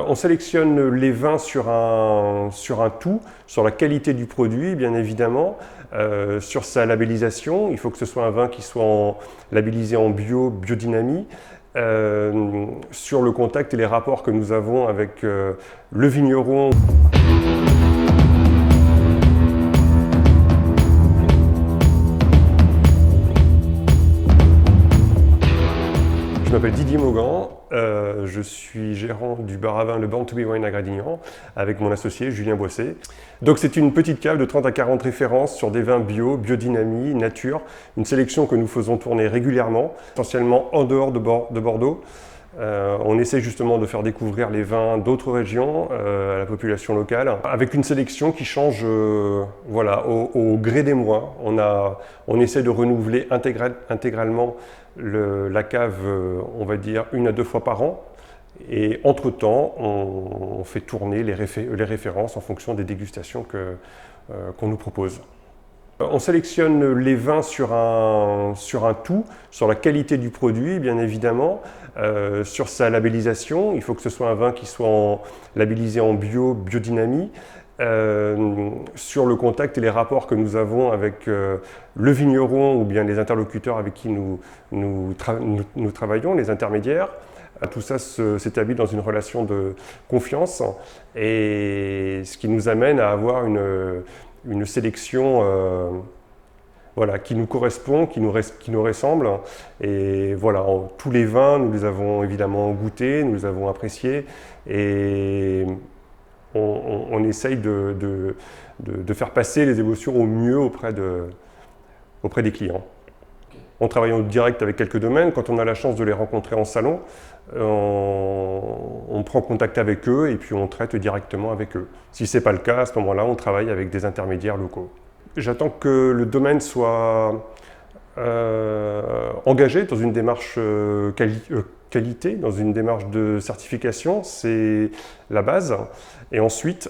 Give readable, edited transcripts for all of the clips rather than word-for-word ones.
On sélectionne les vins sur un tout, sur la qualité du produit bien évidemment, sur sa labellisation. Il faut que ce soit un vin qui soit labellisé en bio, biodynamie, sur le contact et les rapports que nous avons avec le vigneron. Je m'appelle Didier Maugan, je suis gérant du bar à vin Le Born to Be Wine à Gradignan avec mon associé Julien Boisset. Donc c'est une petite cave de 30 à 40 références sur des vins bio, biodynamie, nature, une sélection que nous faisons tourner régulièrement, essentiellement en dehors de Bordeaux. On essaie justement de faire découvrir les vins d'autres régions à la population locale, avec une sélection qui change voilà, au gré des mois. On essaie de renouveler intégralement la cave, on va dire, 1 à 2 fois par an. Et entre-temps, on fait tourner les références en fonction des dégustations qu'on nous propose. On sélectionne les vins sur un tout, sur la qualité du produit bien évidemment, sur sa labellisation. Il faut que ce soit un vin qui soit labellisé en bio, biodynamie, sur le contact et les rapports que nous avons avec le vigneron ou bien les interlocuteurs avec qui nous travaillons, les intermédiaires. Tout ça s'établit dans une relation de confiance et ce qui nous amène à avoir une sélection voilà, qui nous correspond, qui nous ressemble. Et voilà, tous les vins, nous les avons évidemment goûtés, nous les avons appréciés et on essaye de faire passer les émotions au mieux auprès des clients. On travaille en direct avec quelques domaines. Quand on a la chance de les rencontrer en salon, on prend contact avec eux et puis on traite directement avec eux. Si ce n'est pas le cas, à ce moment-là, on travaille avec des intermédiaires locaux. J'attends que le domaine soit engagé dans une démarche qualité, dans une démarche de certification, c'est la base. Et ensuite,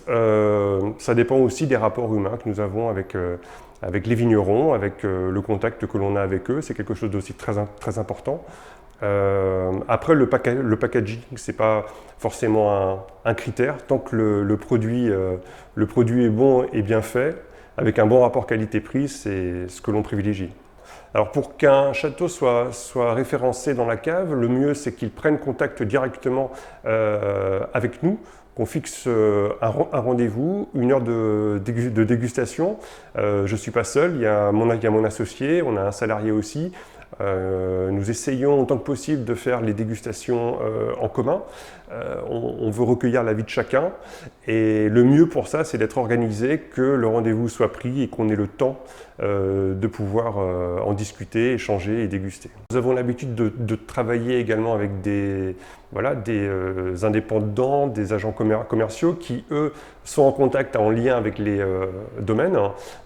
ça dépend aussi des rapports humains que nous avons avec les vignerons, avec le contact que l'on a avec eux. C'est quelque chose d'aussi très important. Après, le packaging, ce n'est pas forcément un critère. Tant que le produit est bon et bien fait, avec un bon rapport qualité-prix, c'est ce que l'on privilégie. Alors pour qu'un château soit référencé dans la cave, le mieux c'est qu'il prenne contact directement avec nous, qu'on fixe un rendez-vous, 1 heure de dégustation. Je ne suis pas seul, il y a mon associé, on a un salarié aussi. Nous essayons autant que possible de faire les dégustations en commun. On veut recueillir l'avis de chacun et le mieux pour ça c'est d'être organisé, que le rendez-vous soit pris et qu'on ait le temps de pouvoir en discuter, échanger et déguster. Nous avons l'habitude de travailler également avec des indépendants, des agents commerciaux qui eux sont en contact, en lien avec les domaines.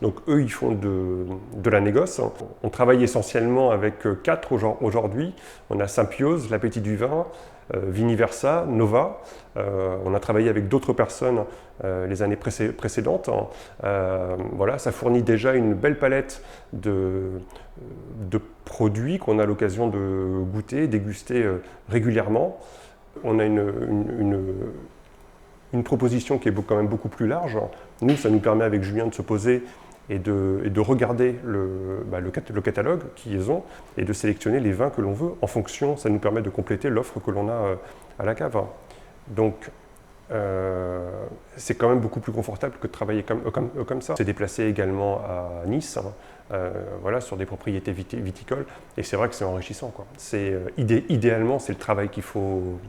Donc eux ils font de la négoce. On travaille essentiellement avec 4 aujourd'hui. On a Sympiose, l'Appétit du vin, Viniversa, Nova. On a travaillé avec d'autres personnes les années précédentes. Voilà, ça fournit déjà une belle palette de produits qu'on a l'occasion de goûter, déguster régulièrement. On a une proposition qui est quand même beaucoup plus large. Nous, ça nous permet avec Julien de se poser et de regarder le catalogue qu'ils ont et de sélectionner les vins que l'on veut en fonction. Ça nous permet de compléter l'offre que l'on a à la cave. Donc, c'est quand même beaucoup plus confortable que de travailler comme ça. On s'est déplacé également à Nice, voilà, sur des propriétés viticoles, et c'est vrai que c'est enrichissant, quoi. Idéalement, c'est le travail qu'il faut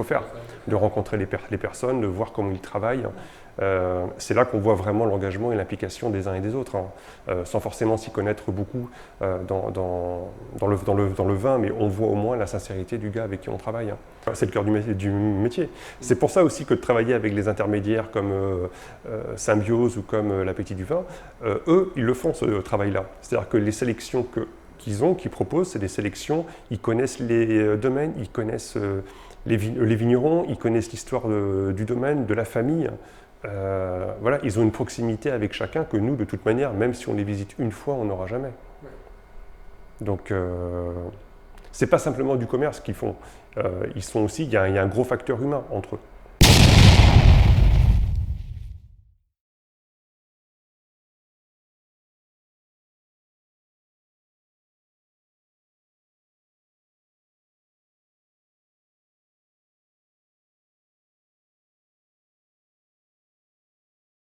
faire, de rencontrer les personnes, de voir comment ils travaillent. C'est là qu'on voit vraiment l'engagement et l'implication des uns et des autres, sans forcément s'y connaître beaucoup dans le vin, mais on voit au moins la sincérité du gars avec qui on travaille. C'est le cœur du métier. C'est pour ça aussi que de travailler avec les intermédiaires comme Symbiose ou comme l'Appétit du vin, eux, ils le font ce travail-là. C'est-à-dire que les sélections qu'ils proposent, c'est des sélections, ils connaissent les domaines, ils connaissent les vignerons, ils connaissent l'histoire du domaine, de la famille. Voilà, ils ont une proximité avec chacun que nous, de toute manière, même si on les visite une fois, on n'aura jamais. Donc, c'est pas simplement du commerce qu'ils font. Il y a un gros facteur humain entre eux.